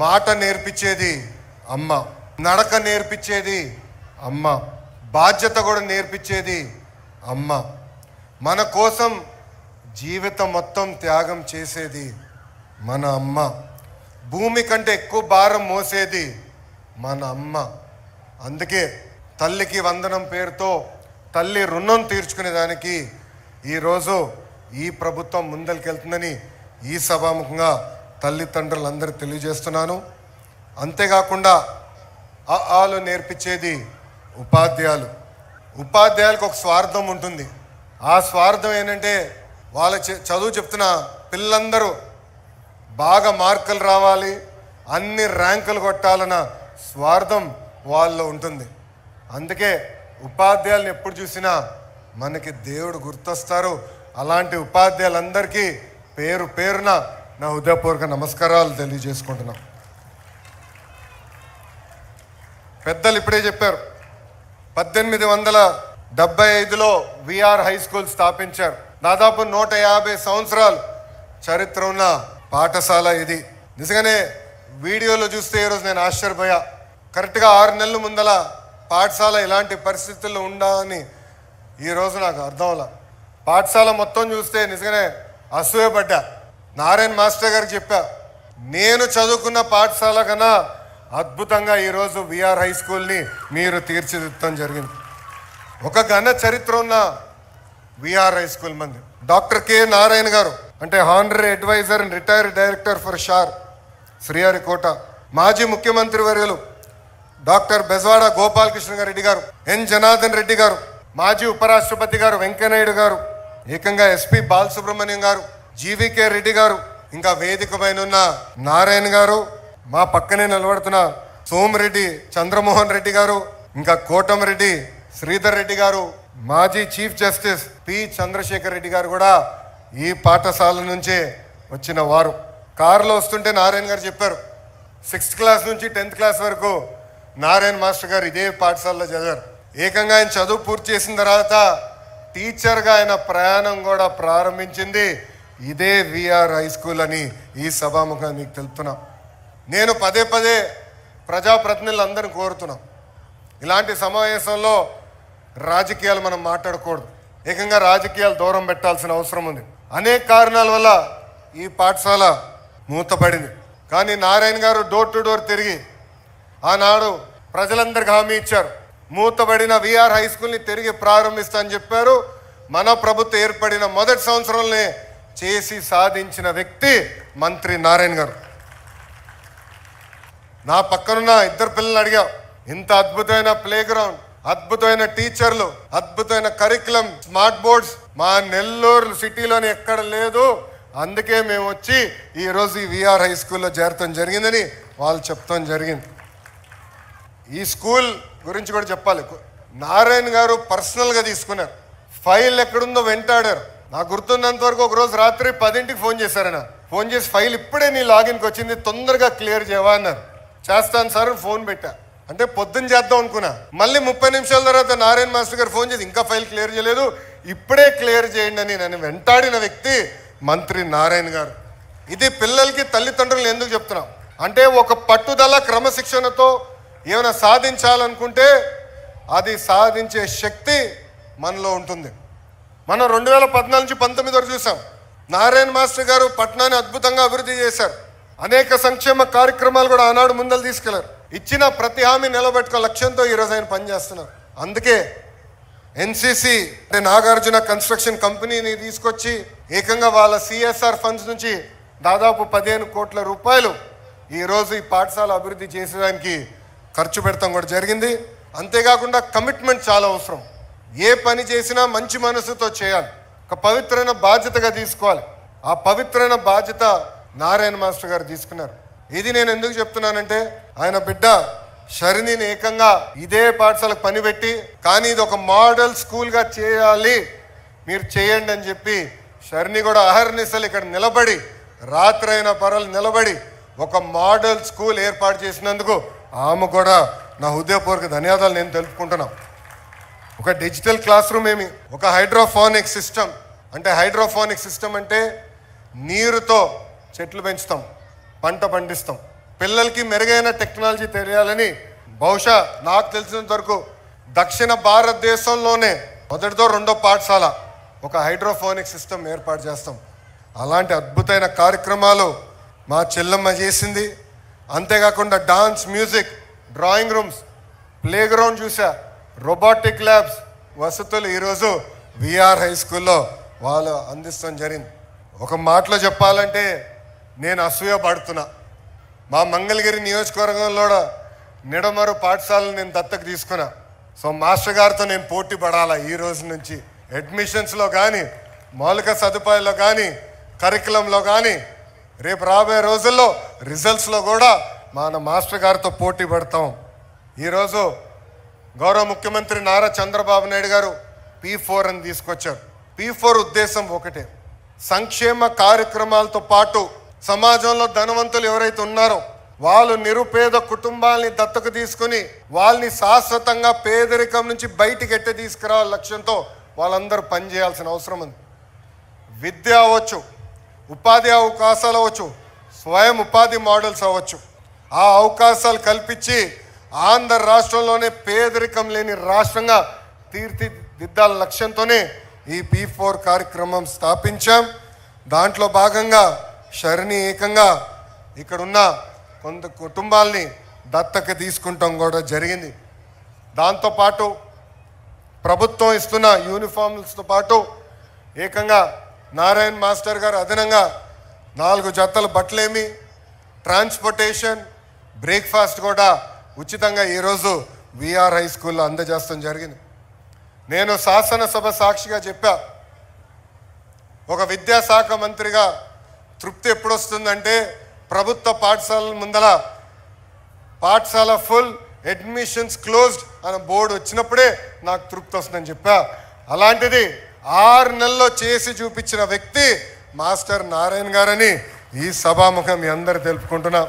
మాట నేర్పించేది అమ్మ, నడక నేర్పించేది అమ్మ, బాధ్యత కూడా నేర్పించేది అమ్మ, మన కోసం జీవితం మొత్తం త్యాగం చేసేది మన అమ్మ, భూమి కంటే ఎక్కువ భారం మోసేది మన అమ్మ. అందుకే తల్లికి వందనం పేరుతో తల్లి రుణం తీర్చుకునేదానికి ఈరోజు ఈ ప్రభుత్వం ముందరికెళ్తుందని ఈ సభాముఖంగా తల్లిదండ్రులందరూ తెలియజేస్తున్నాను. అంతేకాకుండా ఆలు నేర్పించేది ఉపాధ్యాయులకు ఒక స్వార్థం ఉంటుంది. ఆ స్వార్థం ఏంటంటే వాళ్ళ చదువు చెప్తున్న పిల్లలందరూ బాగా మార్కులు రావాలి, అన్ని ర్యాంకులు కొట్టాలన్న స్వార్థం వాళ్ళలో ఉంటుంది. అందుకే ఉపాధ్యాయులను ఎప్పుడు చూసినా మనకి దేవుడు గుర్తొస్తారు. అలాంటి ఉపాధ్యాయులందరికీ పేరు పేరున నా హృదయపూర్వక నమస్కారాలు తెలియజేసుకుంటున్నాం. పెద్దలు ఇప్పుడే చెప్పారు, 1875లో విఆర్ హై స్కూల్ స్థాపించారు. దాదాపు 150 సంవత్సరాలు చరిత్ర ఉన్న పాఠశాల ఇది. నిజంగానే వీడియోలో చూస్తే ఈరోజు నేను ఆశ్చర్యపోయా. కరెక్ట్గా 6 నెలల ముందల పాఠశాల ఇలాంటి పరిస్థితుల్లో ఉండా అని ఈరోజు నాకు అర్థం అలా. పాఠశాల మొత్తం చూస్తే నిజంగానే అసూయపడ్డా. నారాయణ మాస్టర్ గారికి చెప్పా, నేను చదువుకున్న పాఠశాల కన్నా అద్భుతంగా ఈరోజు విఆర్ హై స్కూల్ని మీరు తీర్చిదిద్దడం జరిగింది. ఒక ఘన చరిత్ర ఉన్న విఆర్ హై స్కూల్ మంది. డాక్టర్ కె నారాయణ గారు అంటే honorary advisor and retired director for SHAR Sriharikota, మాజీ ముఖ్యమంత్రి వర్యులు డాక్టర్ బెజవాడ గోపాలకృష్ణ రెడ్డి గారు, ఎన్ జనార్దన్ రెడ్డి గారు, మాజీ ఉపరాష్ట్రపతి గారు వెంకయ్యనాయుడు గారు, ఏకంగా ఎస్పి బాలసుబ్రహ్మణ్యం గారు, జీవీకే రెడ్డి గారు, ఇంకా వేదిక పైన ఉన్న నారాయణ గారు, మా పక్కనే నిలబడుతున్న సోమిరెడ్డి చంద్రమోహన్ రెడ్డి గారు, ఇంకా కోటమిరెడ్డి శ్రీధర్ రెడ్డి గారు, మాజీ chief justice P Chandrasekhar Reddy garu కూడా ఈ పాఠశాల నుంచే వచ్చిన వారు. కారులో వస్తుంటే నారాయణ గారు చెప్పారు, 6th క్లాస్ నుంచి 10th క్లాస్ వరకు నారాయణ మాస్టర్ గారు ఇదే పాఠశాలలో చదివారు. ఏకంగా ఆయన చదువు పూర్తి చేసిన తర్వాత టీచర్గా ఆయన ప్రయాణం కూడా ప్రారంభించింది ఇదే విఆర్ హై స్కూల్ అని ఈ సభాముఖంగా మీకు తెలుపుతున్నాం. నేను పదే ప్రజాప్రతినిధులందరినీ కోరుతున్నాం, ఇలాంటి సమావేశంలో రాజకీయాలు మనం మాట్లాడకూడదు. ఏకంగా రాజకీయాలు దూరం పెట్టాల్సిన అవసరం ఉంది. అనేక కారణాల వల్ల ఈ పాఠశాల మూతపడింది. కానీ నారాయణ గారు డోర్ టు డోర్ తిరిగి ఆనాడు ప్రజలందరికీ హామీ ఇచ్చారు, మూతబడిన విఆర్ హై స్కూల్ని తిరిగి ప్రారంభిస్తా అని చెప్పారు. మన ప్రభుత్వం ఏర్పడిన మొదటి సంవత్సరంలోనే చేసి సాధించిన వ్యక్తి మంత్రి నారాయణ గారు. నా పక్కనున్న 2 పిల్లల్ని అడిగా, ఇంత అద్భుతమైన ప్లే గ్రౌండ్, అద్భుతమైన టీచర్లు, అద్భుతమైన కరికులం, స్మార్ట్ బోర్డ్స్ మా నెల్లూరు సిటీలోని ఎక్కడ లేదు, అందుకే మేము వచ్చి ఈరోజు ఈ విఆర్ హై స్కూల్లో చేరటం జరిగిందని వాళ్ళు చెప్తాం జరిగింది. ఈ స్కూల్ గురించి కూడా చెప్పాలి. నారాయణ గారు పర్సనల్గా తీసుకున్నారు, ఫైల్ ఎక్కడుందో వెంటాడారు. నాకు గుర్తున్నంత వరకు ఒకరోజు రాత్రి 10ంటికి ఫోన్ చేశారన్న, ఫోన్ చేసి ఫైల్ ఇప్పుడే నీ లాగిన్కి వచ్చింది, తొందరగా క్లియర్ చేయవా అన్నారు. చేస్తాను సార్ ఫోన్ పెట్టా. అంటే పొద్దున్న చేద్దాం అనుకున్నా, మళ్ళీ 30 నిమిషాల తర్వాత నారాయణ మాస్టర్ గారు ఫోన్ చేసి ఇంకా ఫైల్ క్లియర్ చేయలేదు, ఇప్పుడే క్లియర్ చేయండి అని నన్ను వెంటాడిన వ్యక్తి మంత్రి నారాయణ గారు. ఇది పిల్లలకి తల్లిదండ్రులు ఎందుకు చెప్తున్నాం అంటే, ఒక పట్టుదల క్రమశిక్షణతో ఏమైనా సాధించాలనుకుంటే అది సాధించే శక్తి మనలో ఉంటుంది. మనం 2014 నుంచి 19 వరకు చూసాం, నారాయణ మాస్టర్ గారు పట్టణాన్ని అద్భుతంగా అభివృద్ధి చేశారు. అనేక సంక్షేమ కార్యక్రమాలు కూడా ఆనాడు ముందలు తీసుకెళ్లారు. ఇచ్చిన ప్రతి హామీ నిలబెట్టుకో లక్ష్యంతో ఈరోజు ఆయన పనిచేస్తున్నారు. అందుకే ఎన్సిసి అంటే నాగార్జున కన్స్ట్రక్షన్ కంపెనీని తీసుకొచ్చి ఏకంగా వాళ్ళ సిఎస్ఆర్ ఫండ్స్ నుంచి దాదాపు 15 కోట్ల రూపాయలు ఈరోజు ఈ పాఠశాల అభివృద్ధి చేసేదానికి ఖర్చు పెడతాం కూడా జరిగింది. అంతేకాకుండా కమిట్మెంట్ చాలా అవసరం. ఏ పని చేసినా మంచి మనసుతో చేయాలి, ఒక పవిత్రమైన బాధ్యతగా తీసుకోవాలి. ఆ పవిత్రమైన బాధ్యత నారాయణ మాస్టర్ గారు తీసుకున్నారు. ఇది నేను ఎందుకు చెప్తున్నానంటే, ఆయన బిడ్డ షరిణిని ఏకంగా ఇదే పాఠశాలకు పనిపెట్టి, కానీ ఇది ఒక మోడల్ స్కూల్గా చేయాలి, మీరు చేయండి అని చెప్పి షరిణి కూడా అహర్నిశలు ఇక్కడ నిలబడి, రాత్రైన పరలు నిలబడి ఒక మోడల్ స్కూల్ ఏర్పాటు చేసినందుకు ఆమె కూడా నా హృదయపూర్వక ధన్యవాదాలు నేను తెలుపుకుంటున్నాను. ఒక డిజిటల్ క్లాస్ రూమ్ ఏమి, ఒక హైడ్రోఫోనిక్ సిస్టమ్ అంటే, హైడ్రోఫోనిక్ సిస్టమ్ అంటే నీరుతో చెట్లు పెంచుతాం, పంట పండిస్తాం. పిల్లలకి మెరుగైన టెక్నాలజీ తెలియాలని బహుశా నాకు తెలిసినంత వరకు దక్షిణ భారతదేశంలోనే మొదటిదో రెండో పాఠశాల ఒక హైడ్రోఫోనిక్ సిస్టమ్ ఏర్పాటు చేస్తాం. అలాంటి అద్భుతమైన కార్యక్రమాలు మా చెల్లమ్మ చేసింది. అంతేకాకుండా dance, music, drawing rooms, play ground చూసా, రోబోటిక్ ల్యాబ్స్ వసతులు ఈరోజు విఆర్ హై స్కూల్లో వాళ్ళు అందిస్తాం జరిగింది. ఒక మాటలో చెప్పాలంటే నేను అసూయ పడుతున్నా. మా మంగళగిరి నియోజకవర్గంలో నిడమరు పాఠశాలను నేను దత్తకు తీసుకున్నా. సో మాస్టర్ గారితో నేను పోటీ పడాలా ఈ రోజు నుంచి. అడ్మిషన్స్లో కానీ, మౌలిక సదుపాయాల్లో కానీ, కరికులంలో కానీ, రేపు రాబోయే రోజుల్లో రిజల్ట్స్లో కూడా మన మాస్టర్ గారితో పోటీ పడతాం. ఈరోజు గౌరవ ముఖ్యమంత్రి నారా చంద్రబాబు నాయుడు గారు P4 అని తీసుకొచ్చారు. P4 ఉద్దేశం ఒకటే, సంక్షేమ కార్యక్రమాలతో పాటు సమాజంలో ధనవంతులు ఎవరైతే ఉన్నారో వాళ్ళు నిరుపేద కుటుంబాలని దత్తకు తీసుకుని వాళ్ళని శాశ్వతంగా పేదరికం నుంచి బయటికి ఎట్టే తీసుకురావాల లక్ష్యంతో వాళ్ళందరూ పనిచేయాల్సిన అవసరం ఉంది. విద్య అవ్వచ్చు, ఉపాధి అవకాశాలు అవ్వచ్చు, స్వయం ఉపాధి మోడల్స్ అవ్వచ్చు. ఆ అవకాశాలు కల్పించి ఆంధ్ర రాష్ట్రంలోనే పేదరికం లేని రాష్ట్రంగా తీర్చిదిద్దాల లక్ష్యంతోనే ఈ P4 కార్యక్రమం స్థాపించాం. దాంట్లో భాగంగా శరణి ఏకంగా ఇక్కడున్న కొంత కుటుంబాల్ని దత్తక తీసుకుంటాం కూడా జరిగింది. దాంతోపాటు ప్రభుత్వం ఇస్తున్న యూనిఫామ్స్తో పాటు ఏకంగా నారాయణ మాస్టర్ గారు అదనంగా 4 జతల బట్టలేమి, ట్రాన్స్పోర్టేషన్, బ్రేక్ఫాస్ట్ కూడా ఉచితంగా ఈరోజు విఆర్ హై స్కూల్లో అందజేస్తాం జరిగింది. నేను శాసనసభ సాక్షిగా చెప్పా, ఒక విద్యాశాఖ మంత్రిగా తృప్తి ఎప్పుడు వస్తుందంటే ప్రభుత్వ పాఠశాలల ముందర పాఠశాల ఫుల్, అడ్మిషన్స్ క్లోజ్డ్ అనే బోర్డు వచ్చినప్పుడే నాకు తృప్తి వస్తుందని చెప్పా. అలాంటిది 6 నెలల్లో చేసి చూపించిన వ్యక్తి మాస్టర్ నారాయణ గారని ఈ సభాముఖం మీ అందరు తెలుపుకుంటున్నా.